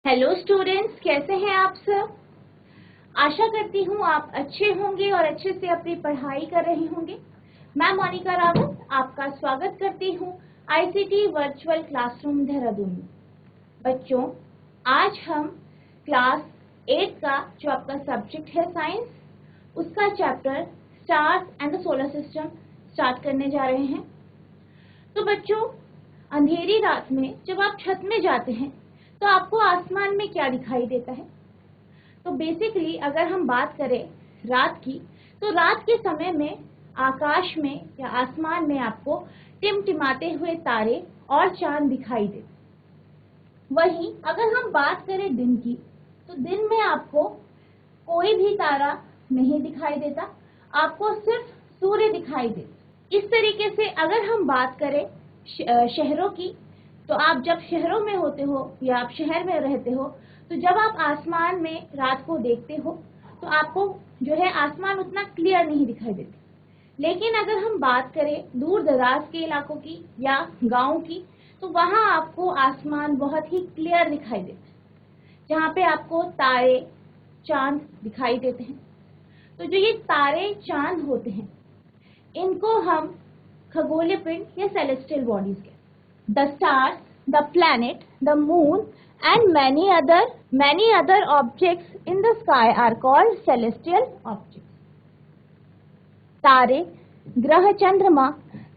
Hello students, कैसे हैं आप सब। आशा करती हूँ आप अच्छे होंगे और अच्छे से अपनी पढ़ाई कर रहे होंगे। मैं मोनिका रावत आपका स्वागत करती हूँ आईसीटी वर्चुअल क्लासरूम देहरादून में। बच्चों, आज हम क्लास 8 का जो आपका सब्जेक्ट है साइंस, उसका chapter stars and the solar system start करने जा रहे हैं। तो बच्चों, अंधेरी रात में जब आप छत में जाते हैं तो आपको आसमान में क्या दिखाई देता है। तो बेसिकली अगर हम बात करें रात की, तो रात के समय में आकाश में या आसमान में आपको टिमटिमाते हुए तारे और चांद दिखाई देते। वहीं अगर हम बात करें दिन की, तो दिन में आपको कोई भी तारा नहीं दिखाई देता, आपको सिर्फ सूर्य दिखाई देता। इस तरीके से अगर हम बात करें शहरों की, तो आप जब शहरों में होते हो या आप शहर में रहते हो, तो जब आप आसमान में रात को देखते हो तो आपको जो है आसमान उतना क्लियर नहीं दिखाई देता। लेकिन अगर हम बात करें दूर दराज के इलाकों की या गांव की, तो वहां आपको आसमान बहुत ही क्लियर दिखाई देता है, जहाँ पे आपको तारे चांद दिखाई देते हैं। तो जो ये तारे चांद होते हैं, इनको हम खगोलीय पिंड या सेलेस्टियल बॉडीज कहते हैं। The stars, the planet, the moon and many other objects in the sky are called celestial objects. तारे, ग्रह, चंद्रमा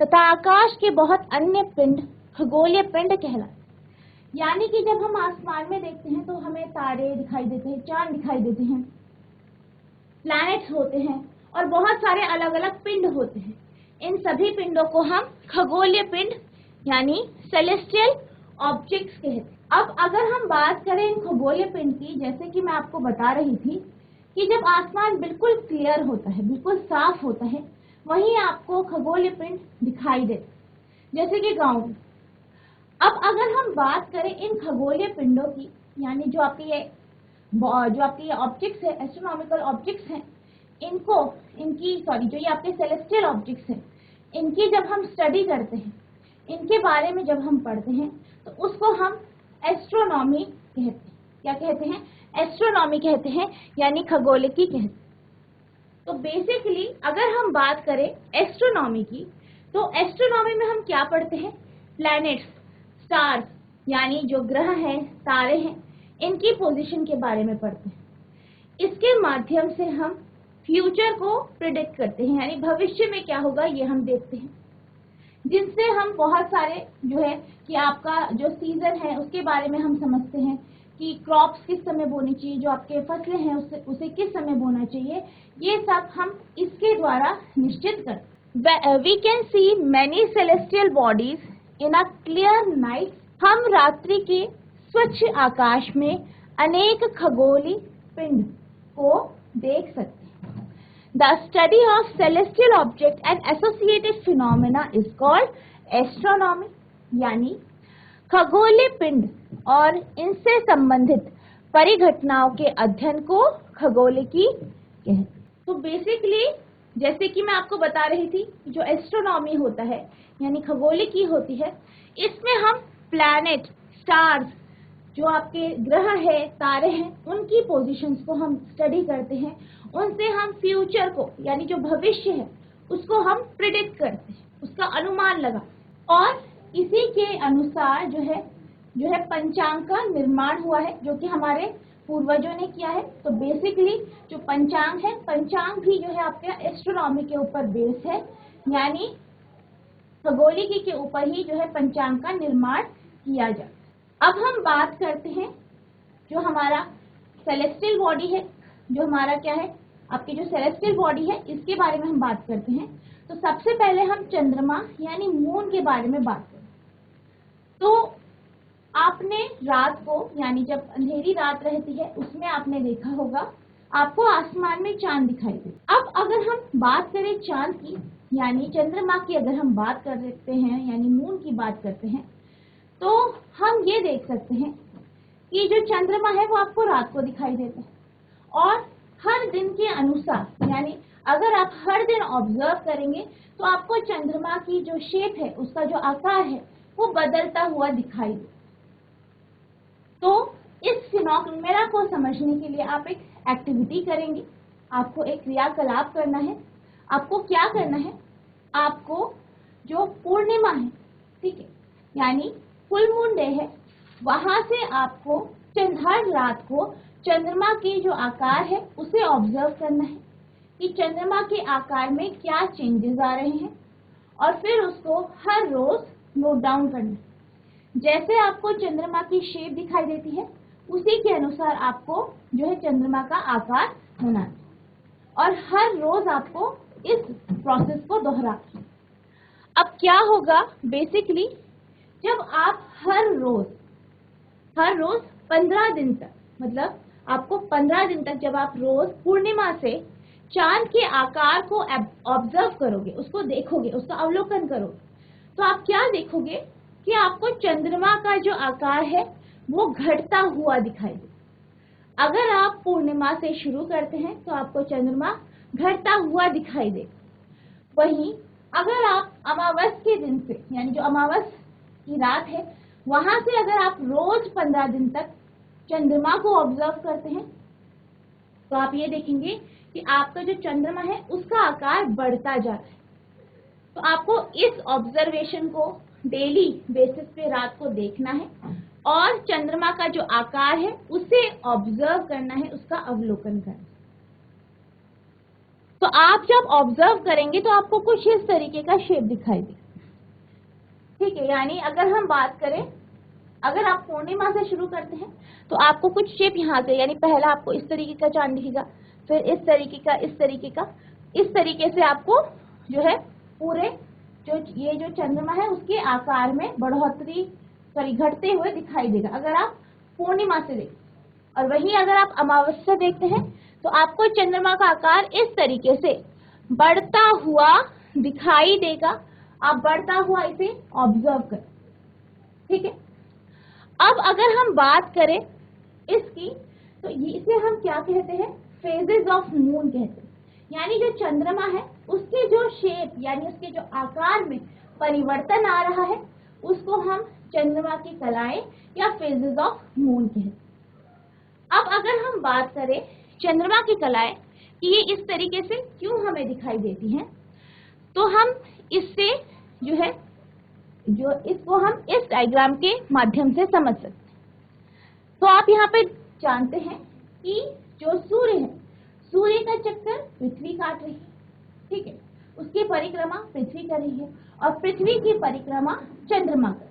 तथा आकाश के बहुत अन्य पिंड खगोलीय पिंड कहलाते। यानी कि जब हम आसमान में देखते हैं तो हमें तारे दिखाई देते हैं, चांद दिखाई देते हैं, प्लैनेट्स होते हैं और बहुत सारे अलग अलग पिंड होते हैं। इन सभी पिंडों को हम खगोलीय पिंड यानी सेलेस्टियल ऑब्जेक्ट्स कहते हैं। अब अगर हम बात करें इन खगोलीय पिंड की, जैसे कि मैं आपको बता रही थी कि जब आसमान बिल्कुल क्लियर होता है, बिल्कुल साफ होता है, वहीं आपको खगोलीय पिंड दिखाई देते, जैसे कि गांव में। अब अगर हम बात करें इन खगोलीय पिंडों की, यानी जो आपके ये ऑब्जेक्ट्स है, एस्ट्रोनॉमिकल ऑब्जेक्ट्स हैं, जो ये आपके सेलेस्टियल ऑब्जेक्ट्स हैं, इनकी जब हम स्टडी करते हैं, इनके बारे में जब हम पढ़ते हैं, तो उसको हम एस्ट्रोनॉमी कहते हैं। क्या कहते हैं? एस्ट्रोनॉमी कहते हैं, यानी खगोलिकी कहते हैं। तो बेसिकली अगर हम बात करें एस्ट्रोनॉमी की, तो एस्ट्रोनॉमी में हम क्या पढ़ते हैं? प्लैनेट्स, स्टार्स यानी जो ग्रह हैं, तारे हैं, इनकी पोजीशन के बारे में पढ़ते हैं। इसके माध्यम से हम फ्यूचर को प्रिडिक्ट करते हैं, यानी भविष्य में क्या होगा ये हम देखते हैं, जिनसे हम बहुत सारे जो है कि आपका जो सीजन है उसके बारे में हम समझते हैं कि क्रॉप्स किस समय बोनी चाहिए, जो आपके फसलें हैं उसे किस समय बोना चाहिए, ये सब हम इसके द्वारा निश्चित करते। We can see many celestial bodies in a clear night. हम रात्रि के स्वच्छ आकाश में अनेक खगोलीय पिंड को देख सकते हैं। The study of celestial objects and associated phenomena is called astronomy, यानी खगोलीय पिंड और इनसे संबंधित परिघटनाओं के अध्ययन को खगोलिकी कहते हैं। तो बेसिकली जैसे कि मैं आपको बता रही थी, जो एस्ट्रोनॉमी होता है यानी खगोलिकी होती है, इसमें हम प्लैनेट, स्टार्स, जो आपके ग्रह है, तारे हैं, उनकी पोजीशंस को हम स्टडी करते हैं। उनसे हम फ्यूचर को यानी जो भविष्य है उसको हम प्रिडिक्ट करते हैं, उसका अनुमान लगा, और इसी के अनुसार जो है पंचांग का निर्माण हुआ है, जो कि हमारे पूर्वजों ने किया है। तो बेसिकली जो पंचांग है, पंचांग भी जो है आपके एस्ट्रोनॉमी के ऊपर बेस है, यानी खगोलिकी के ऊपर ही जो है पंचांग का निर्माण किया जाता है। अब हम बात करते हैं जो हमारा सेलेस्टियल बॉडी है, जो हमारा क्या है, आपकी जो सेलेस्टियल बॉडी है, इसके बारे में हम बात करते हैं। तो सबसे पहले हम चंद्रमा यानी मून के बारे में बात करें। तो आपने रात को, यानी जब अंधेरी रात रहती है, उसमें आपने देखा होगा आपको आसमान में चांद दिखाई दे। अब अगर हम बात करें चांद की यानी चंद्रमा की, अगर हम बात करते हैं यानी मून की बात करते हैं, तो हम ये देख सकते हैं कि जो चंद्रमा है वो आपको रात को दिखाई देता है, और हर दिन के अनुसार, यानी अगर आप हर दिन ऑब्जर्व करेंगे तो आपको चंद्रमा की जो शेप है, उसका जो आकार है, वो बदलता हुआ दिखाई देता। तो इस फिनोमेना को समझने के लिए आप एक एक्टिविटी करेंगे, आपको एक क्रियाकलाप करना है। आपको क्या करना है, आपको जो पूर्णिमा है, ठीक है, यानी फुल मून डे है, वहां से आपको हर रात को चंद्रमा की जो आकार है उसे ऑब्जर्व करना है कि चंद्रमा के आकार में क्या चेंजेस आ रहे हैं, और फिर उसको हर रोज नोट डाउन करना है। जैसे आपको चंद्रमा की शेप दिखाई देती है उसी के अनुसार आपको जो है चंद्रमा का आकार बनाना है, और हर रोज आपको इस प्रोसेस को दोहराना है। अब क्या होगा, बेसिकली जब आप हर रोज 15 दिन तक, मतलब आपको 15 दिन तक जब आप रोज पूर्णिमा से चांद के आकार को ऑब्जर्व करोगे, उसको देखोगे, उसका अवलोकन करोगे, तो आप क्या देखोगे कि आपको चंद्रमा का जो आकार है वो घटता हुआ दिखाई दे। अगर आप पूर्णिमा से शुरू करते हैं तो आपको चंद्रमा घटता हुआ दिखाई दे। वहीं अगर आप अमावस के दिन से, यानी जो अमावस की रात है, वहां से अगर आप रोज 15 दिन तक चंद्रमा को ऑब्जर्व करते हैं तो आप ये देखेंगे कि आपका जो चंद्रमा है उसका आकार बढ़ता जा रहा है। तो आपको इस ऑब्जर्वेशन को डेली बेसिस पे रात को देखना है और चंद्रमा का जो आकार है उसे ऑब्जर्व करना है, उसका अवलोकन करना है। तो आप जब ऑब्जर्व करेंगे तो आपको कुछ इस तरीके का शेप दिखाई दे, ठीक है। यानी अगर हम बात करें, अगर आप पूर्णिमा से शुरू करते हैं तो आपको कुछ शेप यहाँ से, यानी पहला आपको इस तरीके का चांद दिखेगा, फिर इस तरीके का, इस तरीके का, इस तरीके से आपको जो है पूरे ये जो चंद्रमा है उसके आकार में बढ़ोतरी, घटते हुए दिखाई देगा अगर आप पूर्णिमा से देखें। और वहीं अगर आप अमावस्या देखते हैं तो आपको चंद्रमा का आकार इस तरीके से बढ़ता हुआ दिखाई देगा। आप बढ़ता हुआ इसे ऑब्जर्व करें, ठीक है। अब अगर हम बात करें इसकी, तो इसे हम क्या कहते हैं, फेजेस ऑफ मून कहते हैं। यानी जो चंद्रमा है उसके जो शेप, यानी उसके जो आकार में परिवर्तन आ रहा है उसको हम चंद्रमा की कलाएं या फेजेस ऑफ मून कहते हैं। अब अगर हम बात करें चंद्रमा की कलाएं कि ये इस तरीके से क्यों हमें दिखाई देती हैं, तो हम इससे जो है इसको हम इस डायग्राम के माध्यम से समझ सकते हैं। तो आप यहाँ पे जानते हैं कि जो सूर्य है, सूर्य का चक्कर पृथ्वी काट रही है, ठीक है, उसकी परिक्रमा पृथ्वी कर रही है और पृथ्वी की परिक्रमा चंद्रमा कर।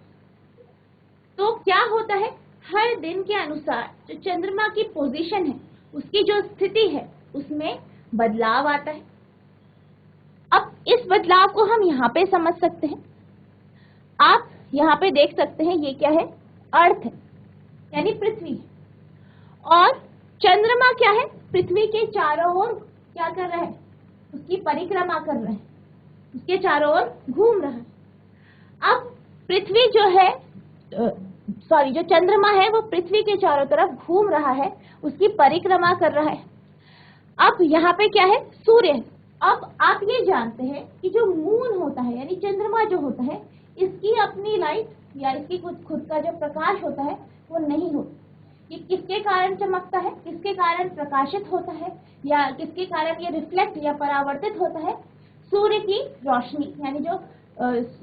तो क्या होता है, हर दिन के अनुसार जो चंद्रमा की पोजीशन है, उसकी जो स्थिति है उसमें बदलाव आता है। अब इस बदलाव को हम यहाँ पे समझ सकते हैं। आप यहाँ पे देख सकते हैं ये क्या है, अर्थ है, यानी पृथ्वी है, और चंद्रमा क्या है, पृथ्वी के चारों ओर क्या कर रहा है, उसकी परिक्रमा कर रहा है, उसके चारों ओर घूम रहा है। अब पृथ्वी जो है, जो चंद्रमा है वो पृथ्वी के चारों तरफ घूम रहा है, उसकी परिक्रमा कर रहा है। अब यहाँ पे क्या है, सूर्य है। अब आप ये जानते हैं कि जो मून होता है, यानी चंद्रमा जो होता है, इसकी अपनी लाइट या इसकी खुद का जो प्रकाश होता है वो नहीं होता। ये किसके कारण चमकता है, किसके कारण प्रकाशित होता है, या किसके कारण ये रिफ्लेक्ट या परावर्तित होता है, सूर्य की रोशनी, यानी जो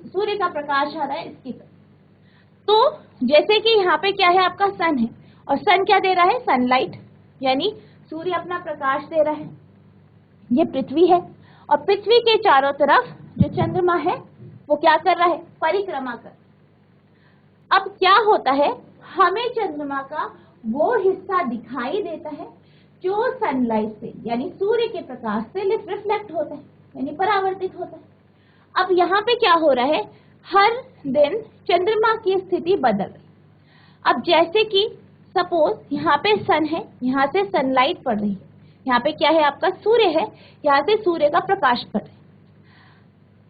सूर्य का प्रकाश आ रहा है इसकी। तो जैसे कि यहाँ पे क्या है, आपका सन है, और सन क्या दे रहा है, सनलाइट, यानी सूर्य अपना प्रकाश दे रहा है। ये पृथ्वी है, और पृथ्वी के चारों तरफ जो चंद्रमा है वो क्या कर रहा है, परिक्रमा कर। अब क्या होता है, हमें चंद्रमा का वो हिस्सा दिखाई देता है जो सनलाइट से, यानी सूर्य के प्रकाश से रिफ्लेक्ट होता है, यानी परावर्तित होता है। अब यहाँ पे क्या हो रहा है, हर दिन चंद्रमा की स्थिति बदल रही। अब जैसे कि सपोज यहाँ पे सन है, यहाँ से सनलाइट पड़ रही है, यहाँ पे क्या है, आपका सूर्य है, यहाँ से सूर्य का प्रकाश पड़ रहा है,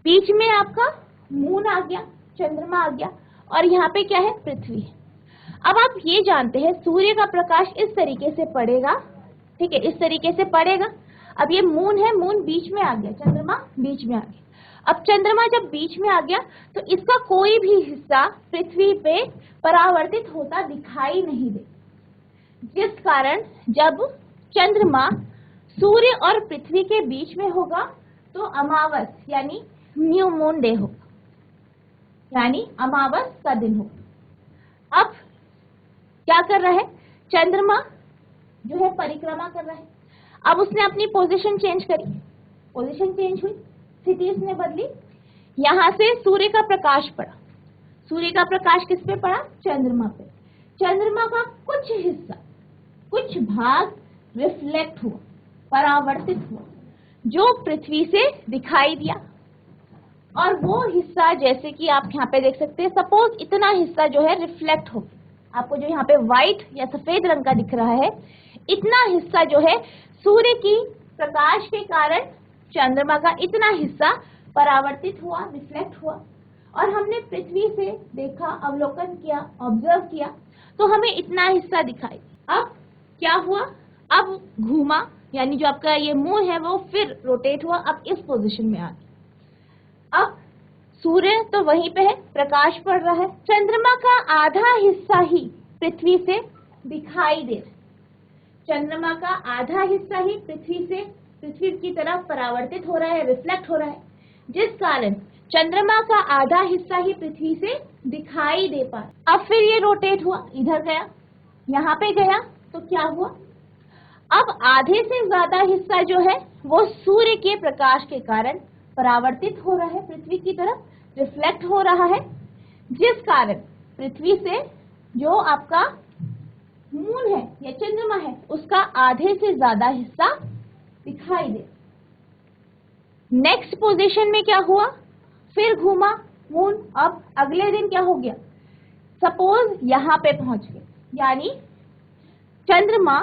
बीच में आपका मून आ गया, चंद्रमा आ गया, और यहाँ पे क्या है, पृथ्वी है। अब आप ये जानते हैं सूर्य का प्रकाश इस तरीके से पड़ेगा, ठीक है, इस तरीके से पड़ेगा। अब ये मून है, मून बीच में आ गया, चंद्रमा बीच में आ गया। अब चंद्रमा जब बीच में आ गया तो इसका कोई भी हिस्सा पृथ्वी पे परावर्तित होता दिखाई नहीं दे, जिस कारण जब चंद्रमा सूर्य और पृथ्वी के बीच में होगा तो अमावस यानी न्यू मून डे होगा, यानी अमावस का दिन होगा। अब क्या कर रहा है, चंद्रमा जो है परिक्रमा कर रहा है। अब उसने अपनी पोजीशन चेंज करी, पोजीशन चेंज हुई, स्थिति इसने बदली। यहां से सूर्य का प्रकाश पड़ा, सूर्य का प्रकाश किस पे पड़ा, चंद्रमा पे। चंद्रमा का कुछ हिस्सा, कुछ भाग रिफ्लेक्ट हुआ, परावर्तित हुआ, जो पृथ्वी से दिखाई दिया। और वो हिस्सा जैसे कि आप यहाँ पे देख सकते हैं, सपोज इतना हिस्सा जो है रिफ्लेक्ट हो, आपको जो यहाँ पे व्हाइट या सफेद रंग का दिख रहा है, इतना हिस्सा जो है सूर्य की प्रकाश के कारण चंद्रमा का इतना हिस्सा परावर्तित हुआ, रिफ्लेक्ट हुआ। और हमने पृथ्वी से देखा, अवलोकन किया, ऑब्जर्व किया, तो हमें इतना हिस्सा दिखाई। अब क्या हुआ, अब घूमा, यानी जो आपका ये मून है वो फिर रोटेट हुआ, अब इस पोजीशन में आ गया। अब सूर्य तो वहीं पे है, प्रकाश पड़ रहा है, चंद्रमा का आधा हिस्सा ही पृथ्वी से दिखाई दे रहा है। चंद्रमा का आधा हिस्सा ही पृथ्वी की तरफ परावर्तित हो रहा है, रिफ्लेक्ट हो रहा है, जिस कारण चंद्रमा का आधा हिस्सा ही पृथ्वी से दिखाई दे पा। अब फिर ये रोटेट हुआ, इधर गया, यहाँ पे गया, तो क्या हुआ, अब आधे से ज्यादा हिस्सा जो है वो सूर्य के प्रकाश के कारण परावर्तित हो रहा है, पृथ्वी की तरफ रिफ्लेक्ट हो रहा है, जिस कारण पृथ्वी से जो आपका मून है या चंद्रमा है उसका आधे से ज्यादा हिस्सा दिखाई दे। नेक्स्ट पोजीशन में क्या हुआ, फिर घूमा मून। अब अगले दिन क्या हो गया, सपोज यहाँ पे पहुंच गए, यानी चंद्रमा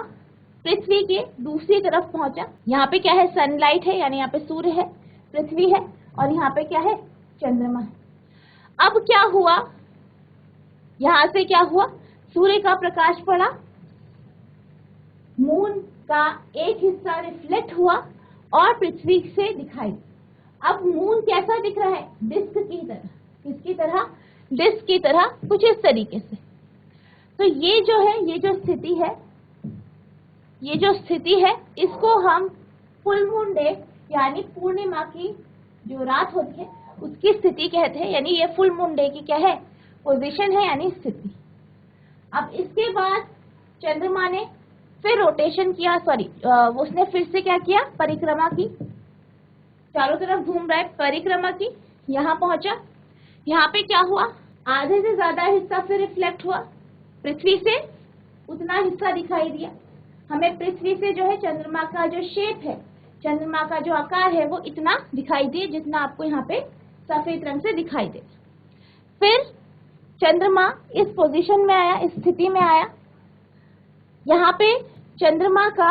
पृथ्वी के दूसरी तरफ पहुंचा। यहाँ पे क्या है, सनलाइट है, यानी यहाँ पे सूर्य है, पृथ्वी है, और यहाँ पे क्या है, चंद्रमा है। अब क्या हुआ, यहां से क्या हुआ, सूर्य का प्रकाश पड़ा, मून का एक हिस्सा रिफ्लेक्ट हुआ और पृथ्वी से दिखाई। अब मून कैसा दिख रहा है, डिस्क की तरह, किसकी तरह, डिस्क की तरह, कुछ इस तरीके से। तो ये जो है, ये जो स्थिति है, इसको हम फुल मून डे यानी पूर्णिमा की जो रात होती है उसकी स्थिति कहते हैं, यानी ये फुल मून डे की क्या है, पोजीशन है, यानी स्थिति। अब इसके बाद चंद्रमा ने फिर रोटेशन किया, उसने फिर से क्या किया, परिक्रमा की, चारों तरफ घूम रहा है, परिक्रमा की, यहाँ पहुंचा। यहाँ पे क्या हुआ, आधे से ज्यादा हिस्सा फिर रिफ्लेक्ट हुआ, पृथ्वी से उतना हिस्सा दिखाई दिया। हमें पृथ्वी से जो है चंद्रमा का जो शेप है, चंद्रमा का जो आकार है वो इतना दिखाई दे, जितना आपको यहाँ पे सफेद रंग से दिखाई दे। फिर चंद्रमा इस पोजीशन में आया, इस स्थिति में आया। यहाँ पे चंद्रमा का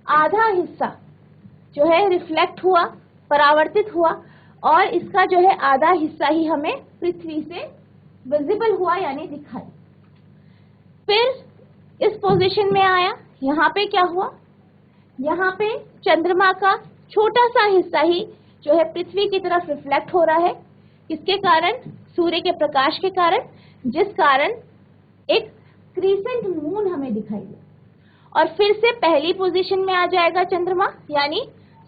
आधा हिस्सा जो है रिफ्लेक्ट हुआ, परावर्तित हुआ, और इसका जो है आधा हिस्सा ही हमें पृथ्वी से विजिबल हुआ, यानी दिखाई। फिर इस पोजीशन में आया, यहाँ पे क्या हुआ, यहाँ पे चंद्रमा का छोटा सा हिस्सा ही जो है पृथ्वी की तरफ रिफ्लेक्ट हो रहा है, किसके कारण, सूर्य के प्रकाश के कारण, जिस कारण एक क्रीसेंट मून हमें दिखाई दे। और फिर से पहली पोजीशन में आ जाएगा चंद्रमा, यानी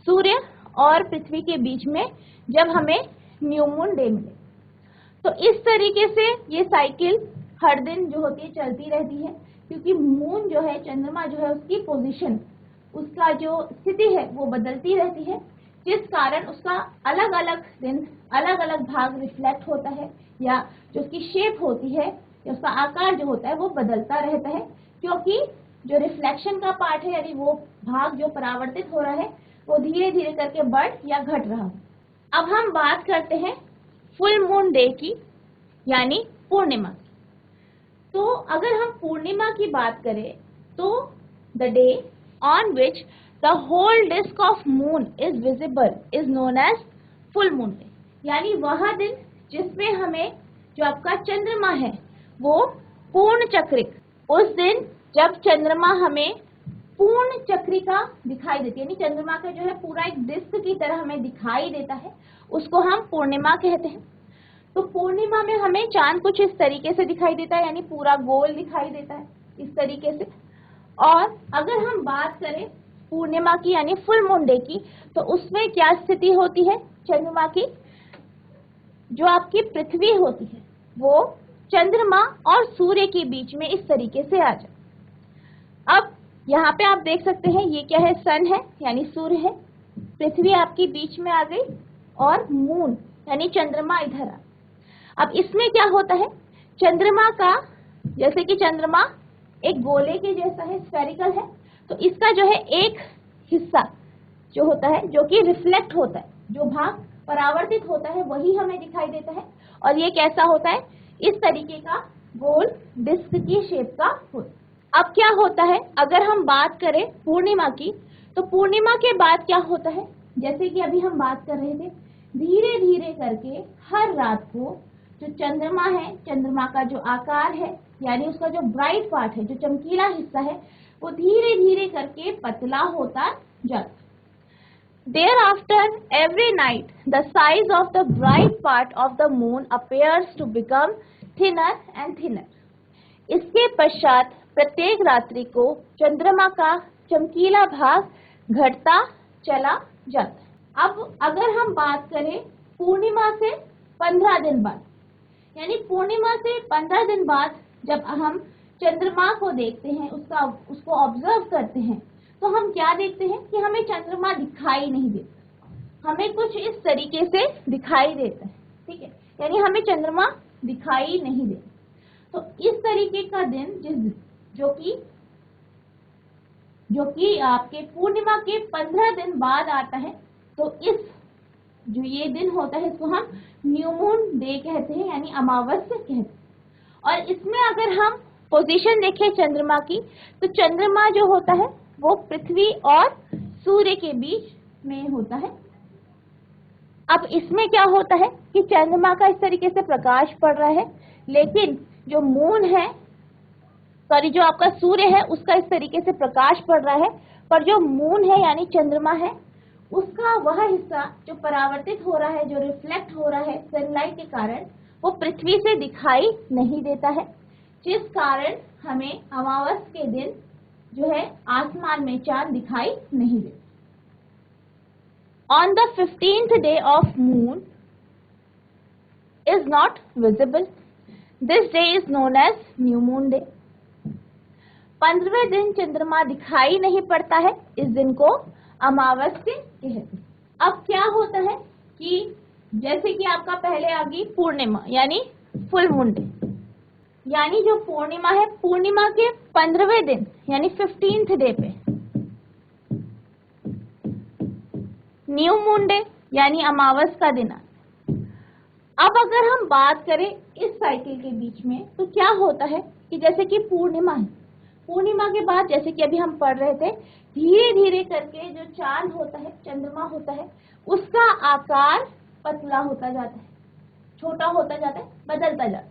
सूर्य और पृथ्वी के बीच में, जब हमें न्यू मून डे मिले। तो इस तरीके से ये साइकिल हर दिन जो होती है चलती रहती है, क्योंकि मून जो है, चंद्रमा जो है, उसकी पोजीशन, उसका जो स्थिति है वो बदलती रहती है, जिस कारण उसका अलग अलग दिन अलग अलग भाग रिफ्लेक्ट होता है, या जो उसकी शेप होती है या उसका आकार जो होता है वो बदलता रहता है, क्योंकि जो रिफ्लेक्शन का पार्ट है, यानी वो भाग जो परावर्तित हो रहा है, वो धीरे धीरे करके बढ़ या घट रहा है। अब हम बात करते हैं फुल मून डे की, यानी पूर्णिमा की। तो अगर हम पूर्णिमा की बात करें तो the day on which the whole disc of moon is visible is known as full moon day, यानी वह दिन जिसमें हमें जो आपका चंद्रमा है वो पूर्ण चक्रिक, उस दिन जब चंद्रमा हमें पूर्ण चक्रिका दिखाई देती है, यानी चंद्रमा का जो है पूरा एक डिस्क की तरह हमें दिखाई देता है, उसको हम पूर्णिमा कहते हैं। तो पूर्णिमा में हमें चांद कुछ इस तरीके से दिखाई देता है, यानी पूरा गोल दिखाई देता है इस तरीके से। और अगर हम बात करें पूर्णिमा की यानी फुल मून डे की, तो उसमें क्या स्थिति होती है चंद्रमा की? जो आपकी पृथ्वी होती है वो चंद्रमा और सूर्य के बीच में इस तरीके से आ जाए। अब यहाँ पे आप देख सकते हैं ये क्या है, सन है यानी सूर्य है, पृथ्वी आपकी बीच में आ गई और मून यानी चंद्रमा इधर आ। अब इसमें क्या होता है, चंद्रमा का, जैसे कि चंद्रमा एक गोले के जैसा है, स्फेरिकल है, तो इसका जो है एक हिस्सा जो होता है जो कि रिफ्लेक्ट होता है, जो भाग परावर्तित होता है वही हमें दिखाई देता है। और ये कैसा होता है, इस तरीके का गोल डिस्क की शेप का होता है। अब क्या होता है, अगर हम बात करें पूर्णिमा की, तो पूर्णिमा के बाद क्या होता है, जैसे कि अभी हम बात कर रहे थे, धीरे धीरे करके हर रात को जो चंद्रमा है, चंद्रमा का जो आकार है यानी उसका जो ब्राइट पार्ट है, जो चमकीला हिस्सा है, वो धीरे धीरे करके पतला होता जाता। Thereafter, every night, the size of the bright part of the moon appears to become thinner and thinner. इसके पश्चात प्रत्येक रात्रि को चंद्रमा का चमकीला भाग घटता चला जाता है। अब अगर हम बात करें पूर्णिमा से 15 दिन बाद, यानी पूर्णिमा से 15 दिन बाद जब हम चंद्रमा को देखते हैं, उसको ऑब्जर्व करते हैं, तो हम क्या देखते हैं कि हमें चंद्रमा दिखाई नहीं देता, हमें कुछ इस तरीके से दिखाई देता है, ठीक है, यानी हमें चंद्रमा दिखाई नहीं देता। तो इस तरीके का दिन जो कि आपके पूर्णिमा के 15 दिन बाद आता है, तो इस जो ये दिन होता है इसको हम न्यू मून डे कहते हैं यानी अमावस्या कहते हैं। और इसमें अगर हम पोजीशन देखें चंद्रमा की, तो चंद्रमा जो होता है वो पृथ्वी और सूर्य के बीच में होता है। अब इसमें क्या होता है कि चंद्रमा का इस तरीके से प्रकाश पड़ रहा है, लेकिन जो मून है, सॉरी जो आपका सूर्य है, उसका इस तरीके से प्रकाश पड़ रहा है, पर जो मून है यानी चंद्रमा है, उसका वह हिस्सा जो परावर्तित हो रहा है, जो रिफ्लेक्ट हो रहा है सनलाइट के कारण, वो पृथ्वी से दिखाई नहीं देता है, जिस कारण हमें अमावस के दिन जो है आसमान में चांद दिखाई नहीं देता। On the 15th day of moon is not visible. This day is known as new moon day. 15वें दिन चंद्रमा दिखाई नहीं पड़ता है, इस दिन को अमावस्या कहते हैं। अब क्या होता है कि जैसे कि आपका पहले आ गई पूर्णिमा यानी फुल मून डे, यानी जो पूर्णिमा है, पूर्णिमा के 15वें दिन यानी 15th डे पे न्यू मून डे यानी अमावस का दिन आता है। अब अगर हम बात करें इस साइकिल के बीच में, तो क्या होता है कि जैसे कि पूर्णिमा है, पूर्णिमा के बाद जैसे कि अभी हम पढ़ रहे थे, धीरे धीरे करके जो चांद होता है, चंद्रमा होता है, उसका आकार पतला होता जाता है, छोटा होता जाता है, बदलता जाता है।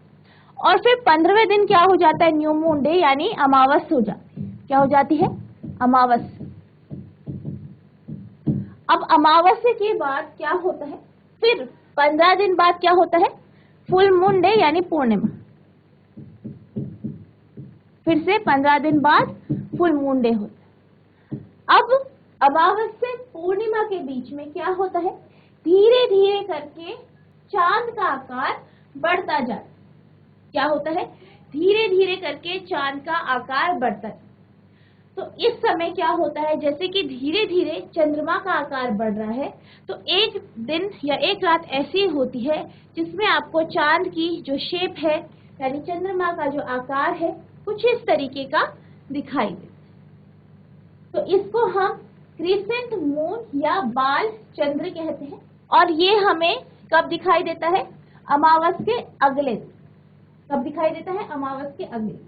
और फिर 15वें दिन क्या हो जाता है, न्यू मून डे यानी अमावस हो जाती है। क्या हो जाती है, अमावस। अब अमावस्या के बाद क्या होता है, फिर 15 दिन बाद क्या होता है, फुल मून डे यानी पूर्णिमा। फिर से 15 दिन बाद फुल मून डे होता है। अब अमावस्या पूर्णिमा के बीच में क्या होता है, धीरे धीरे करके चांद का आकार बढ़ता जाता है। क्या होता है, धीरे धीरे करके चांद का आकार बढ़ता है। तो इस समय क्या होता है, जैसे कि धीरे धीरे चंद्रमा का आकार बढ़ रहा है, तो एक दिन या एक रात ऐसी होती है जिसमें आपको चांद की जो शेप है यानी चंद्रमा का जो आकार है कुछ इस तरीके का दिखाई देता है। तो इसको हम क्रिसेंट मून या बाल चंद्र कहते हैं। और ये हमें कब दिखाई देता है, अमावस के अगले दिन। कब दिखाई देता है, अमावस के अगले दिन।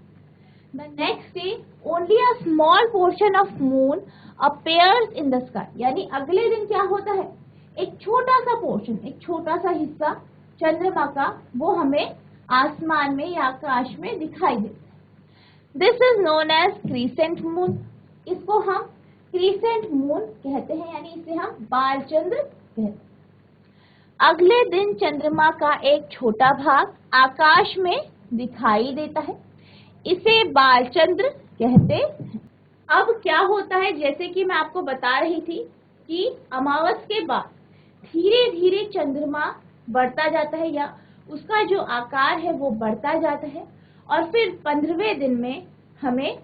The next day, only a small portion of moon appears in the sky. यानी अगले दिन क्या होता है, एक छोटा सा पोर्शन, एक छोटा सा हिस्सा चंद्रमा का वो हमें आसमान में या आकाश में दिखाई देता है। This is known as crescent moon. इसको हम क्रीसेंट मून कहते हैं, यानी इसे हम बाल चंद्र कहते हैं। अगले दिन चंद्रमा का एक छोटा भाग आकाश में दिखाई देता है, इसे बालचंद्र कहते हैं। अब क्या होता है, जैसे कि मैं आपको बता रही थी कि अमावस के बाद धीरे धीरे चंद्रमा बढ़ता जाता है या उसका जो आकार है वो बढ़ता जाता है और फिर 15वें दिन में हमें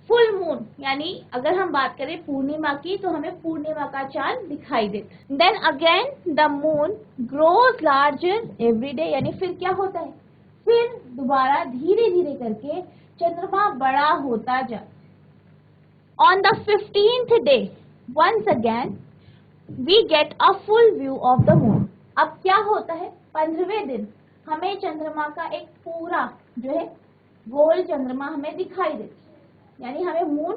फुल मून, यानी अगर हम बात करें पूर्णिमा की तो हमें पूर्णिमा का चांद दिखाई देता है। Then again the moon grows larger every day, यानी फिर क्या होता है, फिर दोबारा धीरे धीरे करके चंद्रमा बड़ा होता जाता है। On the 15th day, once again, we get a full view of the moon. अब क्या होता है, 15वें दिन हमें चंद्रमा का एक पूरा जो है गोल चंद्रमा हमें दिखाई देता है, यानी हमें मून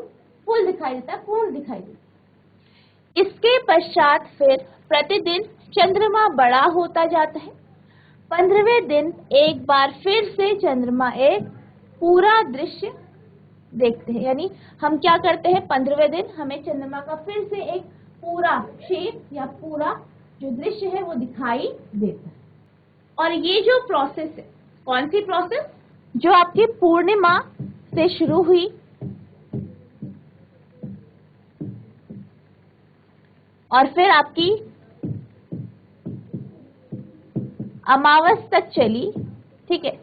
फुल दिखाई देता है, पूर्ण दिखाई देता है। इसके पश्चात फिर प्रतिदिन चंद्रमा बड़ा होता जाता है। 15वें दिन एक बार फिर से चंद्रमा एक पूरा दृश्य देखते हैं, यानी हम क्या करते हैं, 15वें दिन हमें चंद्रमा का फिर से एक पूरा शेप या पूरा जो दृश्य है वो दिखाई देता है। और ये जो प्रोसेस है, कौन सी प्रोसेस, जो आपकी पूर्णिमा से शुरू हुई और फिर आपकी अमावस तक चली, ठीक है,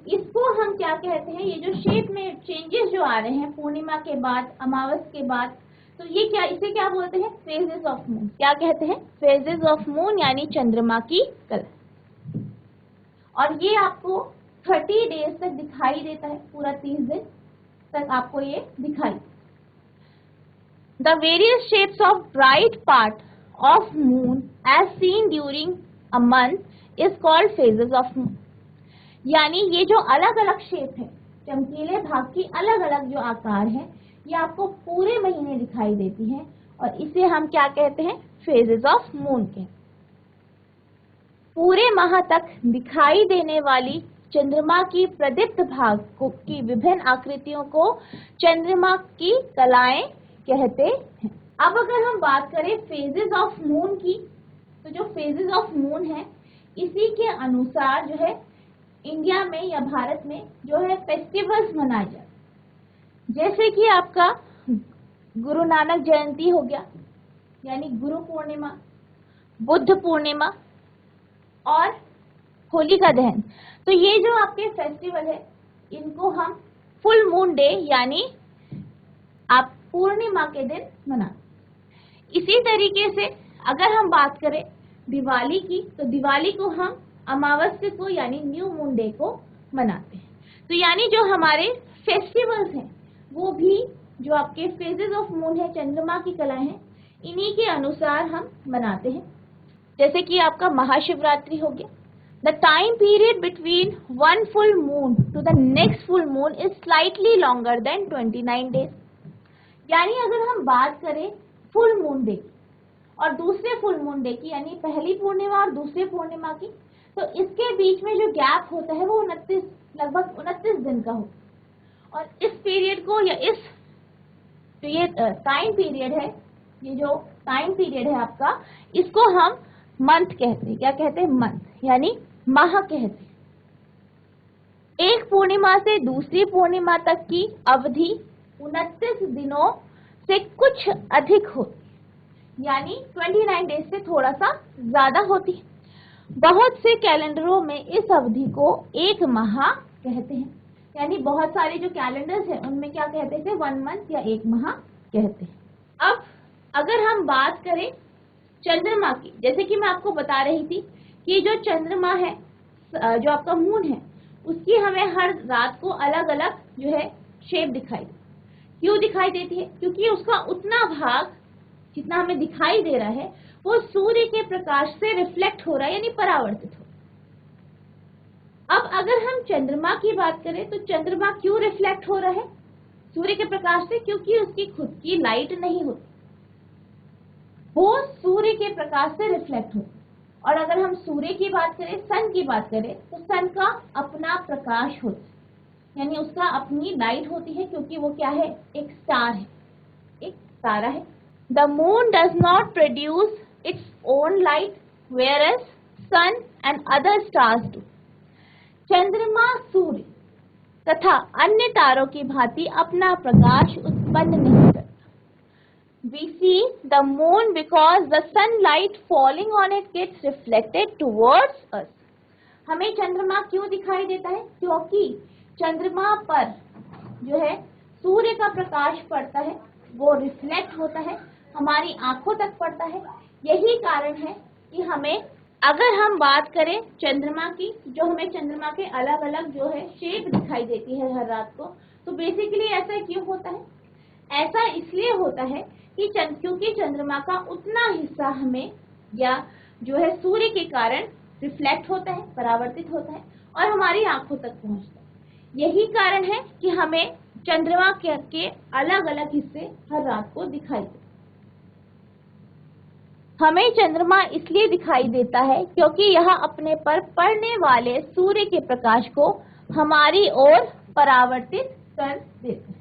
इसको हम क्या कहते हैं, ये जो शेप में चेंजेस जो आ रहे हैं पूर्णिमा के बाद अमावस के बाद, तो ये क्या, इसे क्या बोलते हैं, फेजेस ऑफ मून। क्या कहते हैं, फेजेस ऑफ मून, यानी चंद्रमा की कला। और ये आपको 30 डेज तक दिखाई देता है, पूरा 30 दिन तक आपको ये दिखाई। The various shapes of bright part of moon as seen during a month is called phases of moon, यानी ये जो अलग अलग शेप है, चमकीले भाग की अलग अलग जो आकार है, ये आपको पूरे महीने दिखाई देती है और इसे हम क्या कहते हैं, फेजेस ऑफ मून के। पूरे माह तक दिखाई देने वाली चंद्रमा की प्रदीप्त भाग की विभिन्न आकृतियों को चंद्रमा की कलाएं कहते हैं। अब अगर हम बात करें फेजेस ऑफ मून की, तो जो फेजेस ऑफ मून है इसी के अनुसार जो है इंडिया में या भारत में जो है फेस्टिवल्स मनाए जाते, जैसे कि आपका गुरु नानक जयंती हो गया, यानी गुरु पूर्णिमा, बुद्ध पूर्णिमा और होलिका दहन। तो ये जो आपके फेस्टिवल है इनको हम फुल मून डे यानी आप पूर्णिमा के दिन मनाते। इसी तरीके से अगर हम बात करें दिवाली की, तो दिवाली को हम अमावस्या को यानी न्यू मून डे को मनाते हैं। तो यानी जो हमारे फेस्टिवल्स हैं वो भी जो आपके फेजेस ऑफ मून है, चंद्रमा की कला है, इन्हीं के अनुसार हम मनाते हैं। जैसे कि आपका महाशिवरात्रि हो गया, the time period between one full moon to the next full moon is slightly longer than 29 days. यानी अगर हम बात करें फुल मून डे और दूसरे फुल मून डे की, यानी पहली पूर्णिमा और दूसरी पूर्णिमा की, तो इसके बीच में जो गैप होता है वो लगभग 29 दिन का होता है। और इस पीरियड को या इस जो ये टाइम पीरियड है, ये जो टाइम पीरियड है आपका, इसको हम मंथ कहते हैं। क्या कहते हैं, मंथ, यानी माह कहते हैं। एक पूर्णिमा से दूसरी पूर्णिमा तक की अवधि 29 दिनों से कुछ अधिक होती है, यानी 29 डेज से थोड़ा सा ज्यादा होती है। बहुत से कैलेंडरों में इस अवधि को एक माह कहते हैं, यानी बहुत सारे जो कैलेंडर्स हैं उनमें क्या कहते थे, 1 मंथ या एक माह कहते हैं। अब अगर हम बात करें चंद्रमा की, जैसे कि मैं आपको बता रही थी कि जो चंद्रमा है, जो आपका मून है, उसकी हमें हर रात को अलग अलग जो है शेप दिखाई देती। क्यों दिखाई देती है, क्योंकि उसका उतना भाग जितना हमें दिखाई दे रहा है वो सूर्य के प्रकाश से रिफ्लेक्ट हो रहा है, यानी परावर्तित हो। अब अगर हम चंद्रमा की बात करें तो चंद्रमा क्यों रिफ्लेक्ट हो रहा है सूर्य के प्रकाश से, क्योंकि उसकी खुद की लाइट नहीं होती, वो सूर्य के प्रकाश से रिफ्लेक्ट होती। और अगर हम सूर्य की बात करें, सन की बात करें, तो सन का अपना प्रकाश होता है, यानी उसका अपनी लाइट होती है, क्योंकि वो क्या है, एक स्टार है, एक तारा है। The moon does not produce its own light whereas sun and other stars do. चंद्रमा सूर्य तथा अन्य तारों की भांति अपना प्रकाश उत्पन्न उत्पन्न नहीं करता। We see the moon because the sunlight falling on it gets reflected towards us. हमें चंद्रमा क्यों दिखाई देता है? क्योंकि चंद्रमा पर जो है सूर्य का प्रकाश पड़ता है, वो रिफ्लेक्ट होता है, हमारी आंखों तक पड़ता है। यही कारण है कि हमें, अगर हम बात करें चंद्रमा की, जो हमें चंद्रमा के अलग अलग जो है शेप दिखाई देती है हर रात को, तो बेसिकली ऐसा क्यों होता है? ऐसा इसलिए होता है कि क्योंकि चंद्रमा का उतना हिस्सा हमें या जो है सूर्य के कारण रिफ्लेक्ट होता है, परावर्तित होता है और हमारी आंखों तक पहुंचता है। यही कारण है कि हमें चंद्रमा के अलग अलग हिस्से हर रात को दिखाई देते। हमें चंद्रमा इसलिए दिखाई देता है क्योंकि यह अपने पर पड़ने वाले सूर्य के प्रकाश को हमारी ओर परावर्तित कर देता है।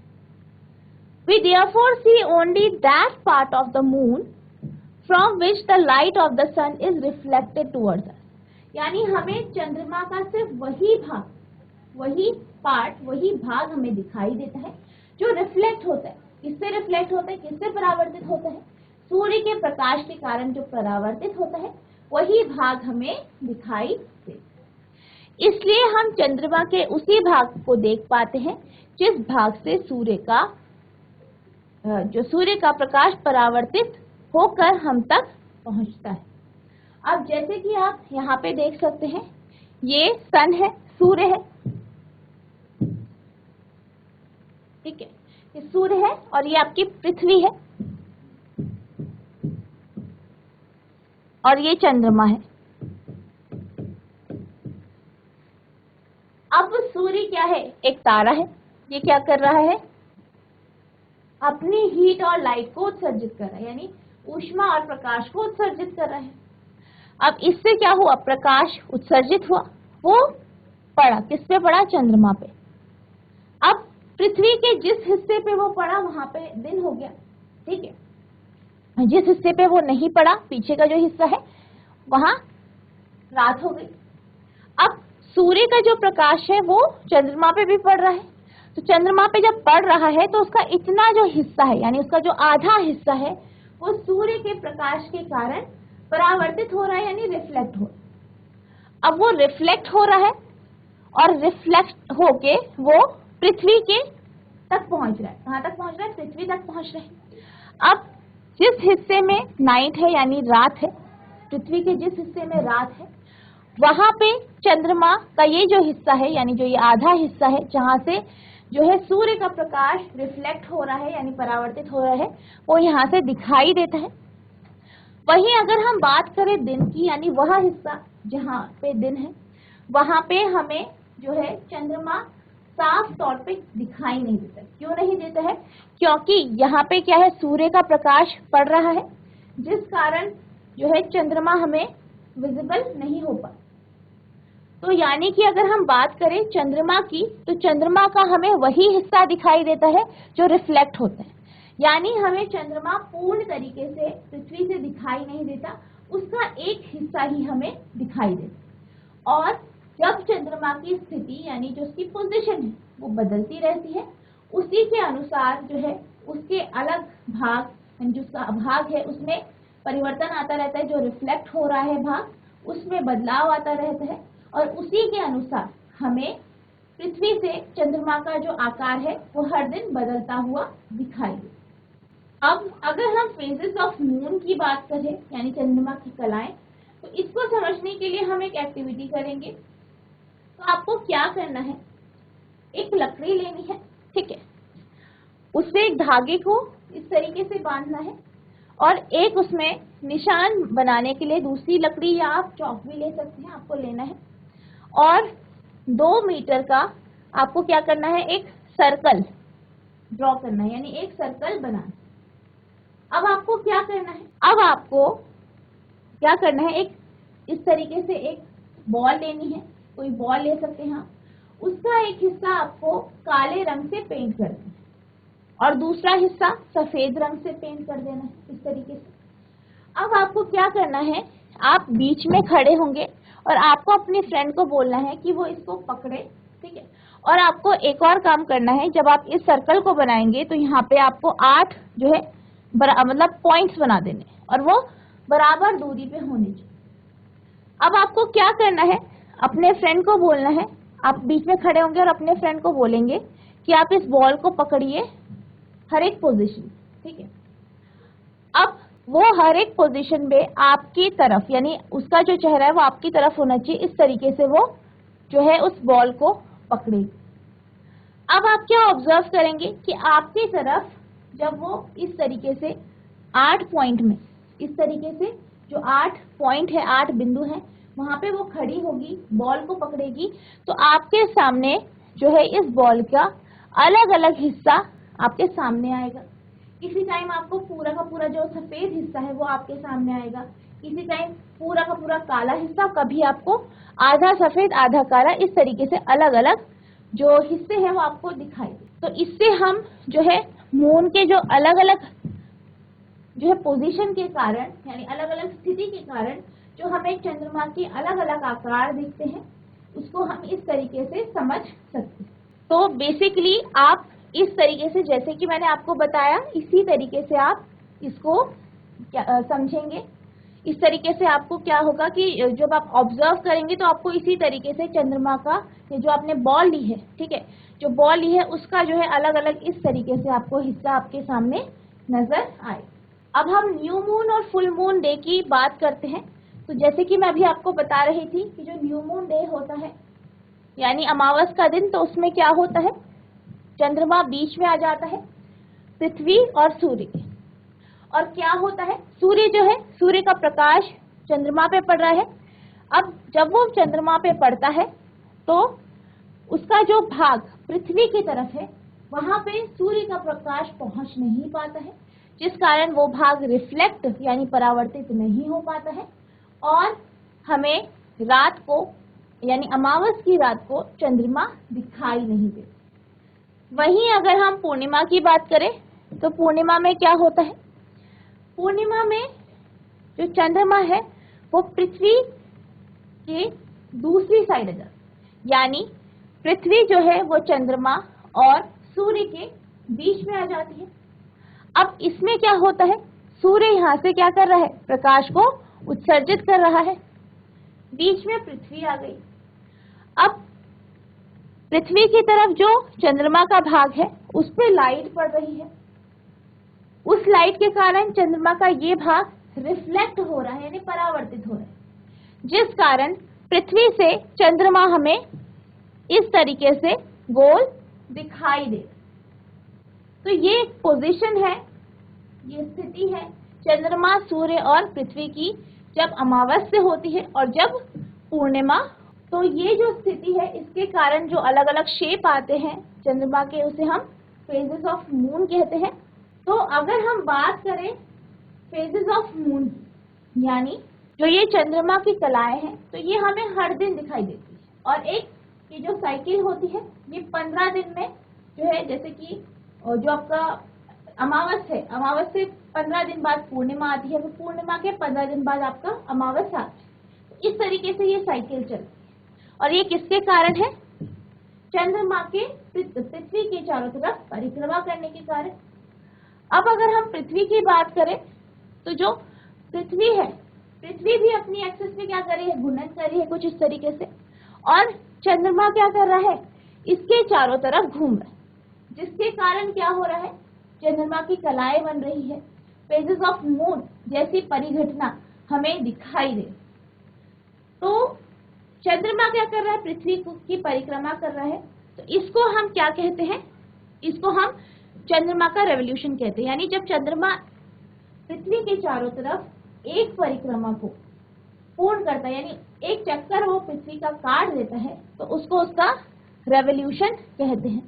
We therefore see only that part of the moon from which the light of the sun is reflected towards us. यानी हमें चंद्रमा का सिर्फ वही भाग हमें दिखाई देता है जो रिफ्लेक्ट होता है। किससे रिफ्लेक्ट होता है? किससे परावर्तित होता है? सूर्य के प्रकाश के कारण जो परावर्तित होता है वही भाग हमें दिखाई देता है। इसलिए हम चंद्रमा के उसी भाग को देख पाते हैं जिस भाग से सूर्य का प्रकाश परावर्तित होकर हम तक पहुंचता है। अब जैसे कि आप यहाँ पे देख सकते हैं, ये सन है, सूर्य है, ठीक है, ये सूर्य है और ये आपकी पृथ्वी है और ये चंद्रमा है। अब सूर्य क्या है? एक तारा है। ये क्या कर रहा है? अपनी हीट और लाइट को उत्सर्जित कर रहा है, यानी ऊष्मा और प्रकाश को उत्सर्जित कर रहा है। अब इससे क्या हुआ? प्रकाश उत्सर्जित हुआ, वो पड़ा किस पे? पड़ा चंद्रमा पे। अब पृथ्वी के जिस हिस्से पे वो पड़ा वहां पे दिन हो गया, ठीक है। जिस हिस्से पे वो नहीं पड़ा, पीछे का जो हिस्सा है, वहां रात हो गई। अब सूर्य का जो प्रकाश है वो चंद्रमा पे भी पड़ रहा है, तो चंद्रमा पे जब पड़ रहा है तो उसका इतना जो हिस्सा है, यानी उसका जो आधा हिस्सा है, वो सूर्य के प्रकाश के कारण परावर्तित हो रहा है, यानी रिफ्लेक्ट हो रहा है। अब वो रिफ्लेक्ट हो रहा है और रिफ्लेक्ट होके वो पृथ्वी के तक पहुंच रहा है। कहाँ तक पहुंच रहा है? पृथ्वी तक पहुंच रहा है। अब जिस हिस्से में नाइट है यानी रात है, पृथ्वी के जिस हिस्से में रात है, वहां पे चंद्रमा का ये जो हिस्सा है, यानी जो ये आधा हिस्सा है जहां से जो है सूर्य का प्रकाश रिफ्लेक्ट हो रहा है यानी परावर्तित हो रहा है, वो यहाँ से दिखाई देता है। वहीं अगर हम बात करें दिन की, यानी वह हिस्सा जहाँ पे दिन है, वहां पे हमें जो है चंद्रमा साफ तौर पे दिखाई नहीं देता। क्यों नहीं देता है? क्योंकि यहाँ पे क्या है? सूर्य का प्रकाश पड़ रहा है, जिस कारण जो है चंद्रमा हमें विजिबल नहीं हो पाता। तो यानी कि अगर हम बात करें चंद्रमा की, तो चंद्रमा का हमें वही हिस्सा दिखाई देता है जो रिफ्लेक्ट होता है, यानी हमें चंद्रमा पूर्ण तरीके से पृथ्वी से दिखाई नहीं देता, उसका एक हिस्सा ही हमें दिखाई देता। और जब चंद्रमा की स्थिति यानी जो उसकी पोजीशन है वो बदलती रहती है, उसी के अनुसार जो है उसके अलग भाग, यानी जो उसका भाग है उसमें परिवर्तन आता रहता है। जो रिफ्लेक्ट हो रहा है भाग, उसमें बदलाव आता रहता है और उसी के अनुसार हमें पृथ्वी से चंद्रमा का जो आकार है वो हर दिन बदलता हुआ दिखाई देता। अब अगर हम फेजेस ऑफ मून की बात करें, यानी चंद्रमा की कलाएं, तो इसको समझने के लिए हम एक एक्टिविटी करेंगे। तो आपको क्या करना है? एक लकड़ी लेनी है, ठीक है, उससे एक धागे को इस तरीके से बांधना है और एक उसमें निशान बनाने के लिए दूसरी लकड़ी या आप चौक भी ले सकते हैं, आपको लेना है। और 2 मीटर का आपको क्या करना है? एक सर्कल ड्रॉ करना है, यानी एक सर्कल बनाना। अब आपको क्या करना है? अब आपको क्या करना है? एक इस तरीके से एक बॉल लेनी है, कोई बॉल ले सकते हैं आप। उसका एक हिस्सा आपको काले रंग से पेंट कर देना है और दूसरा हिस्सा सफेद रंग से पेंट कर देना है, इस तरीके से। अब आपको क्या करना है? आप बीच में खड़े होंगे और आपको अपनी फ्रेंड को बोलना है कि वो इसको पकड़े, ठीक है, और आपको एक और काम करना है, जब आप इस सर्कल को बनाएंगे तो यहाँ पे आपको 8 जो है मतलब पॉइंट्स बना देने और वो बराबर दूरी पे होने चाहिए। अब आपको क्या करना है, अपने फ्रेंड को बोलना है, आप बीच में खड़े होंगे और अपने फ्रेंड को बोलेंगे कि आप इस बॉल को पकड़िए हर एक पोजीशन, ठीक है। अब वो हर एक पोजीशन में आपकी तरफ, यानी उसका जो चेहरा है वो आपकी तरफ होना चाहिए, इस तरीके से वो जो है उस बॉल को पकड़ेगी। अब आप क्या ऑब्जर्व करेंगे कि आपकी तरफ जब वो इस तरीके से 8 पॉइंट में, इस तरीके से जो 8 पॉइंट है, 8 बिंदु हैं, वहां पे वो खड़ी होगी, बॉल को पकड़ेगी, तो आपके सामने जो है इस बॉल का अलग अलग हिस्सा आपके सामने आएगा। किसी टाइम आपको पूरा का पूरा जो सफेद हिस्सा है वो आपके सामने आएगा, किसी टाइम पूरा का पूरा काला हिस्सा, कभी आपको आधा सफेद आधा काला, इस तरीके से अलग अलग जो हिस्से हैं वो आपको दिखाई दे। तो इससे हम जो है मून के जो अलग अलग जो है पोजीशन के कारण, यानी अलग अलग स्थिति के कारण जो हमें चंद्रमा के अलग अलग आकार दिखते हैं, उसको हम इस तरीके से समझ सकते हैं। तो बेसिकली आप इस तरीके से, जैसे कि मैंने आपको बताया, इसी तरीके से आप इसको समझेंगे। इस तरीके से आपको क्या होगा कि जब आप ऑब्जर्व करेंगे तो आपको इसी तरीके से चंद्रमा का जो आपने बॉल ली है, ठीक है, जो बॉल ली है उसका जो है अलग अलग इस तरीके से आपको हिस्सा आपके सामने नजर आए। अब हम न्यू मून और फुल मून डे की बात करते हैं। तो जैसे कि मैं अभी आपको बता रही थी कि जो न्यू मून डे होता है, यानी अमावस का दिन, तो उसमें क्या होता है, चंद्रमा बीच में आ जाता है पृथ्वी और सूर्य के, और क्या होता है, सूर्य जो है, सूर्य का प्रकाश चंद्रमा पे पड़ रहा है। अब जब वो चंद्रमा पे पड़ता है तो उसका जो भाग पृथ्वी की तरफ है वहां पे सूर्य का प्रकाश पहुंच नहीं पाता है, जिस कारण वो भाग रिफ्लेक्ट यानी परावर्तित नहीं हो पाता है और हमें रात को, यानी अमावस की रात को चंद्रमा दिखाई नहीं देता। वहीं अगर हम पूर्णिमा की बात करें तो पूर्णिमा में क्या होता है, पूर्णिमा में जो चंद्रमा है वो पृथ्वी के दूसरी साइड आ जाता है, यानी पृथ्वी जो है वो चंद्रमा और सूर्य के बीच में आ जाती है। अब इसमें क्या होता है, सूर्य यहाँ से क्या कर रहा है, प्रकाश को उत्सर्जित कर रहा है, बीच में पृथ्वी आ गई। अब पृथ्वी की तरफ जो चंद्रमा का भाग है उस पर लाइट पड़ रही है, उस लाइट के कारण चंद्रमा का ये भाग रिफ्लेक्ट हो रहा है, यानी परावर्तित हो रहा है, जिस कारण पृथ्वी से चंद्रमा हमें इस तरीके से गोल दिखाई दे। तो ये पोजीशन है, ये स्थिति है चंद्रमा, सूर्य और पृथ्वी की जब अमावस्या होती है और जब पूर्णिमा। तो ये जो स्थिति है, इसके कारण जो अलग अलग शेप आते हैं चंद्रमा के, उसे हम फेजेस ऑफ मून कहते हैं। तो अगर हम बात करें फेजेस ऑफ मून, यानी जो ये चंद्रमा की कलाएं हैं, तो ये हमें हर दिन दिखाई देती है, और एक ये जो साइकिल होती है ये 15 दिन में जो है, जैसे कि जो आपका अमावस है, अमावस से 15 दिन बाद पूर्णिमा आती है, तो पूर्णिमा के 15 दिन बाद आपका अमावस आती है। तो इस तरीके से ये साइकिल चलती है, और ये किसके कारण है, चंद्रमा के पृथ्वी के चारों तरफ परिक्रमा करने के कारण। अब अगर हम पृथ्वी की बात करें तो जो पृथ्वी है, पृथ्वी भी अपनी एक्सिस में क्या कर रही है, घूर्णन कर रही है कुछ इस तरीके से, और चंद्रमा क्या कर रहा है, इसके चारों तरफ घूम रहा है, जिसके कारण क्या हो रहा है, चंद्रमा की कलाएं बन रही है, फेजेस ऑफ मून जैसी परिघटना हमें दिखाई दे। तो चंद्रमा क्या कर रहा है, पृथ्वी की परिक्रमा कर रहा है, तो इसको हम क्या कहते हैं, इसको हम चंद्रमा का रेवोल्यूशन कहते हैं। यानी जब चंद्रमा पृथ्वी के चारों तरफ एक परिक्रमा को पूर्ण करता है, यानी एक चक्कर वो पृथ्वी का काट देता है, तो उसको उसका रेवोल्यूशन कहते हैं।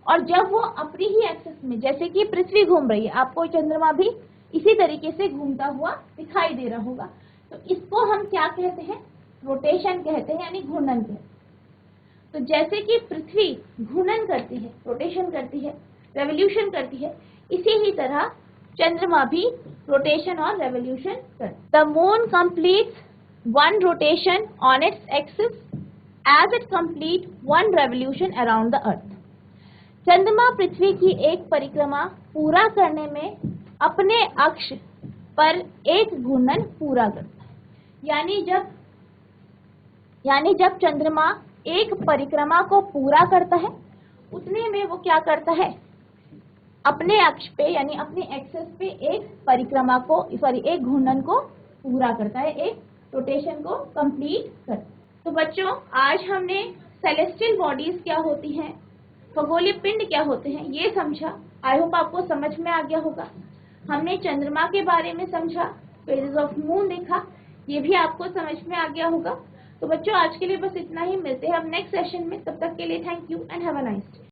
और जब वो अपनी ही एक्सिस में, जैसे कि पृथ्वी घूम रही है, आपको चंद्रमा भी इसी तरीके से घूमता हुआ दिखाई दे रहा होगा, तो इसको हम क्या कहते हैं, रोटेशन कहते हैं, यानी घूर्णन कहते हैं। तो जैसे कि पृथ्वी घूर्णन करती है, रोटेशन करती है, रेवोल्यूशन करती है, इसी ही तरह चंद्रमा भी रोटेशन और रेवोल्यूशन करता है। The moon completes one rotation on its axis as it complete one revolution around the earth. चंद्रमा पृथ्वी की एक परिक्रमा पूरा करने में अपने अक्ष पर एक घूर्णन पूरा करता है। यानी जब चंद्रमा एक परिक्रमा को पूरा करता है उतने में वो क्या करता है, अपने अक्ष पे यानी अपने एक्सेस पे एक घूर्णन को पूरा करता है, एक रोटेशन को कंप्लीट करता है। तो बच्चों, आज हमने सेलेस्टियल बॉडीज क्या होती हैं, खगोलीय पिंड क्या होते हैं, ये समझा। आई होप आपको समझ में आ गया होगा। हमने चंद्रमा के बारे में समझा, फेजेस ऑफ मून देखा, ये भी आपको समझ में आ गया होगा। तो बच्चों, आज के लिए बस इतना ही। मिलते हैं हम नेक्स्ट सेशन में। तब तक के लिए thank you and have a nice day.